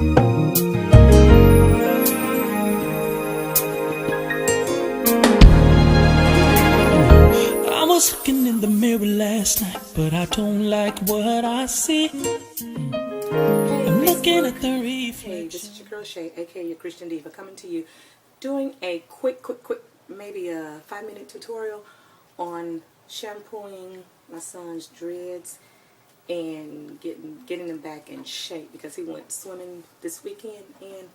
I was looking in the mirror last night, but I don't like what I see. I'm looking at the reflection. Hey, this is your girl Shay, aka your Christian Diva, coming to you doing a quick, maybe a 5-minute tutorial on shampooing my son's dreads and getting them back in shape, because he went swimming this weekend and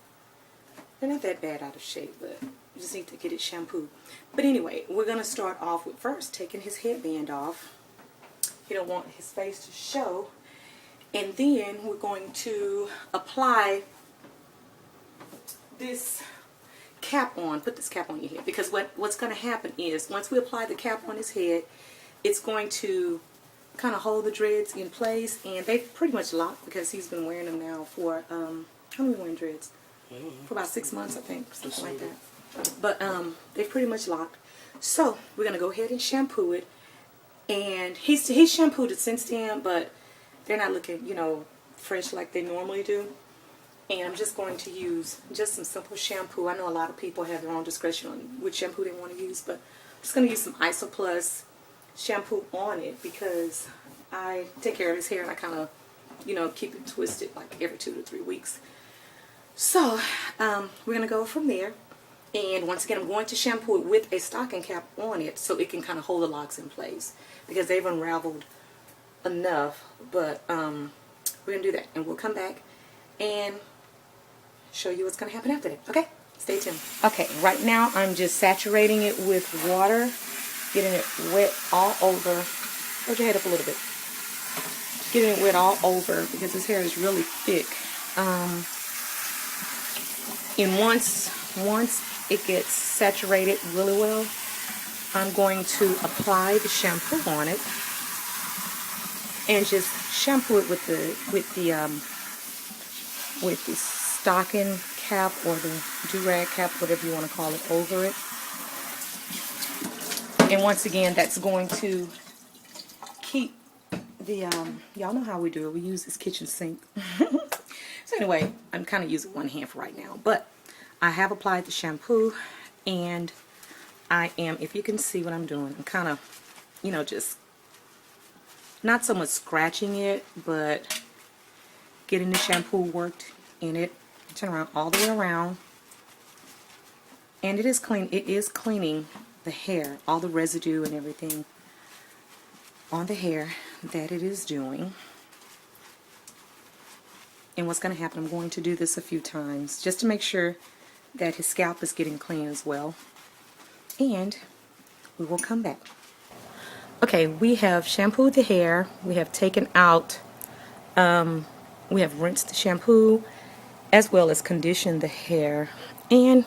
they're not that bad out of shape, but you just need to get it shampooed. But anyway, we're going to start off with first taking his headband off. He don't want his face to show. And then we're going to apply this cap on. Put this cap on your head, because what's going to happen is once we apply the cap on his head, it's going to kind of hold the dreads in place, and they've pretty much locked because he's been wearing them now for how long have you been wearing dreads? For about 6 months, I think, something like that. But they've pretty much locked. So we're gonna go ahead and shampoo it, and he's shampooed it since then, but they're not looking, you know, fresh like they normally do. And I'm just going to use just some simple shampoo. I know a lot of people have their own discretion on which shampoo they want to use, but I'm just going to use some Iso Plus shampoo on it, because I take care of his hair and I kind of, you know, keep it twisted like every 2 to 3 weeks. So we're going to go from there. And once again, I'm going to shampoo it with a stocking cap on it so it can kind of hold the locks in place, because they've unraveled enough. But we're going to do that, and we'll come back and show you what's going to happen after that. Okay? Stay tuned. Okay, right now I'm just saturating it with water, getting it wet all over. Hold your head up a little bit. Getting it wet all over because his hair is really thick. And once it gets saturated really well, I'm going to apply the shampoo on it and just shampoo it with the stocking cap or the do-rag cap, whatever you want to call it, over it. And once again, that's going to keep the y'all know how we do it. We use this kitchen sink. So anyway, I'm kind of using one hand for right now, but I have applied the shampoo, and I am, if you can see what I'm doing, I'm kind of, you know, just not so much scratching it, but getting the shampoo worked in it. Turn around all the way around, and it is clean. It is cleaning the hair, all the residue and everything on the hair that it is doing. And what's going to happen, I'm going to do this a few times just to make sure that his scalp is getting clean as well. And we will come back. Okay, we have shampooed the hair. We have taken out, we have rinsed the shampoo as well as conditioned the hair. And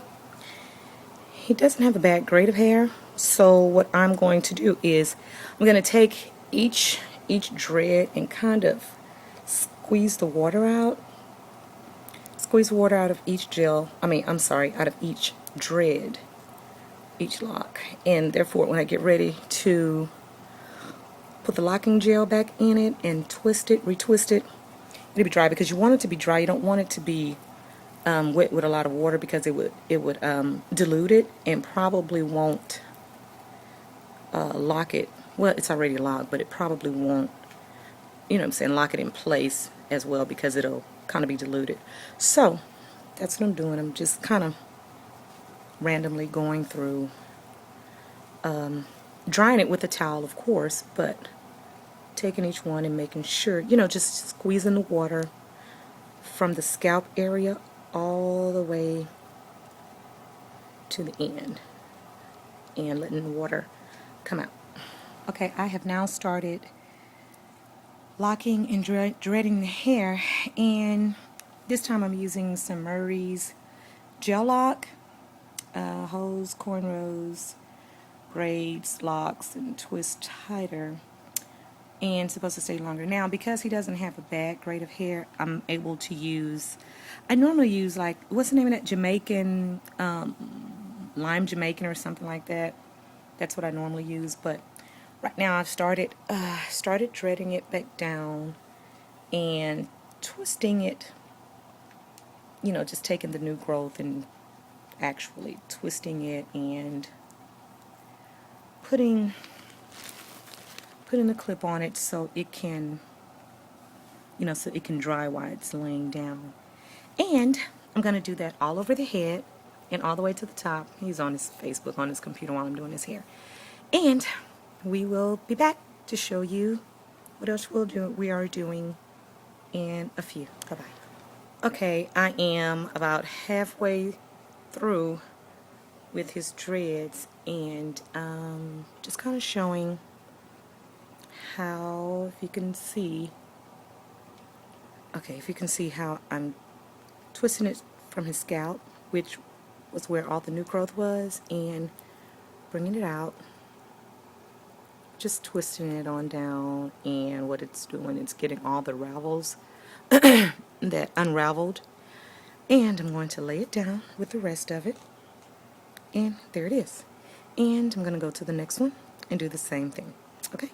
he doesn't have a bad grade of hair. So what I'm going to do is I'm going to take each dread and kind of squeeze the water out. Squeeze water out of each out of each dread, each lock. And therefore, when I get ready to put the locking gel back in it and twist it, retwist it, it'll be dry, because you want it to be dry. You don't want it to be wet with a lot of water, because it would dilute it and probably won't lock it. Well, it's already locked, but it probably won't, you know what I'm saying, lock it in place as well, because it'll kind of be diluted. So that's what I'm doing. I'm just kind of randomly going through, drying it with a towel, of course, but taking each one and making sure, you know, just squeezing the water from the scalp area all the way to the end and letting the water come out. Okay, I have now started locking and dreading the hair, and this time I'm using some Murray's gel lock, hose, cornrows, braids, locks, and twist tighter, and it's supposed to stay longer. Now, because he doesn't have a bad grade of hair, I'm able to use, I normally use, like, what's the name of that, Jamaican, lime Jamaican or something like that. That's what I normally use, but right now I've started dreading it back down and twisting it you know, just taking the new growth and actually twisting it and putting a clip on it so it can, you know, so it can dry while it's laying down. And I'm going to do that all over the head and all the way to the top. He's on his Facebook, on his computer while I'm doing his hair. And we will be back to show you what else we are doing in a few. Bye-bye. Okay, I am about halfway through with his dreads, and just kind of showing how, if you can see, okay, if you can see how I'm twisting it from his scalp, which was where all the new growth was, and bringing it out, just twisting it on down, and what it's doing, it's getting all the ravels that unraveled, and I'm going to lay it down with the rest of it, and there it is. And I'm going to go to the next one and do the same thing. Okay,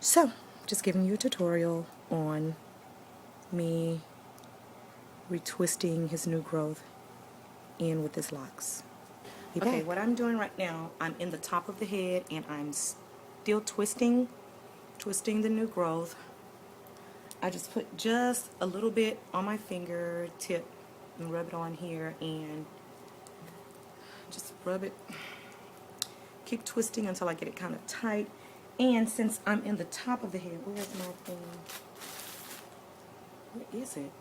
so just giving you a tutorial on me retwisting his new growth in with his locks. Okay, what I'm doing right now, I'm in the top of the head and I'm still twisting the new growth. I just put just a little bit on my fingertip and rub it on here and just rub it. Keep twisting until I get it kind of tight. And since I'm in the top of the head, where's my thing? Where is it?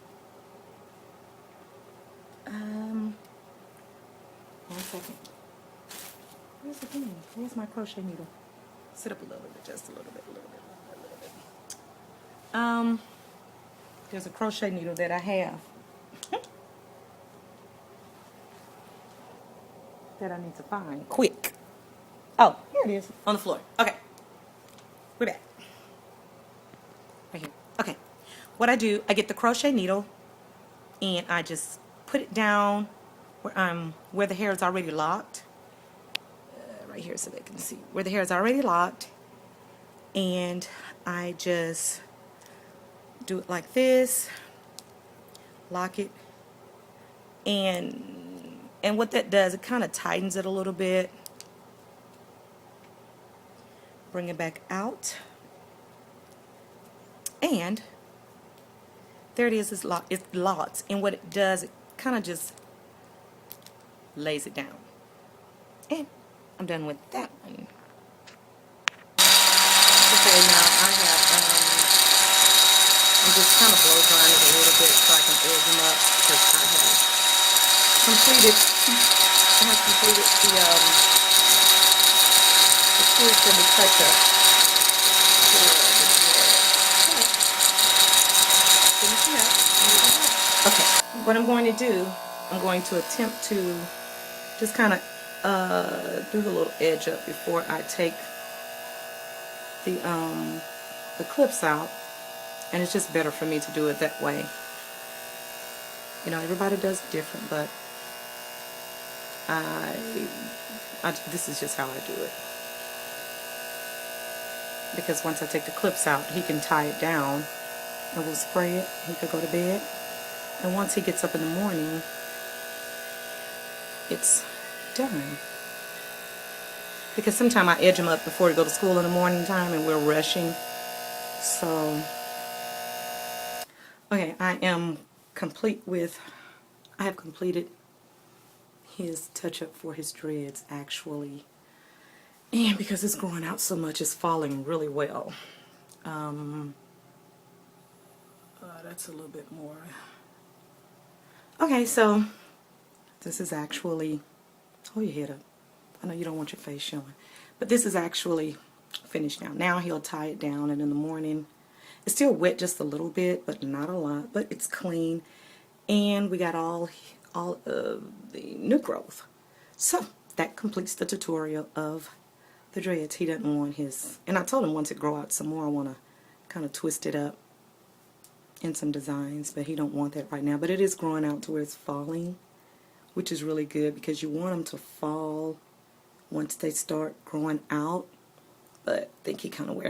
One second. Where's the thing? Where's my crochet needle? Sit up a little bit, just a little bit. There's a crochet needle that I have that I need to find quick. Oh, here it is on the floor. Okay, we're back. Right here. Okay, what I do, I get the crochet needle and I just put it down where the hair is already locked. Right here so they can see where the hair is already locked, and I just do it like this, lock it, and what that does, it kind of tightens it a little bit. Bring it back out, and there it is. It's locked, and what it does, it kind of just lays it down. And I'm done with that one. Okay, now I have I'm just kind of blow drying it a little bit so I can edge them up, because I have completed the twist and the touch up. Okay, what I'm going to do, I'm going to attempt to just kind of do the little edge up before I take the clips out, and it's just better for me to do it that way. You know, everybody does it different, but this is just how I do it, because once I take the clips out, he can tie it down and we'll spray it. He could go to bed, and once he gets up in the morning, it's done. Because sometimes I edge him up before we go to school in the morning time and we're rushing. So, okay, I have completed his touch-up for his dreads, actually. And because it's growing out so much, it's falling really well. That's a little bit more. Okay, so this is actually, hold your head up. I know you don't want your face showing, but this is actually finished now. Now he'll tie it down, and in the morning, it's still wet just a little bit, but not a lot, but it's clean, and we got all of the new growth. So that completes the tutorial of the dreads. He doesn't want his, and I told him once it grow out some more, I want to kind of twist it up in some designs, but he don't want that right now. But it is growing out to where it's falling, which is really good, because you want them to fall once they start growing out. But I think he kind of wears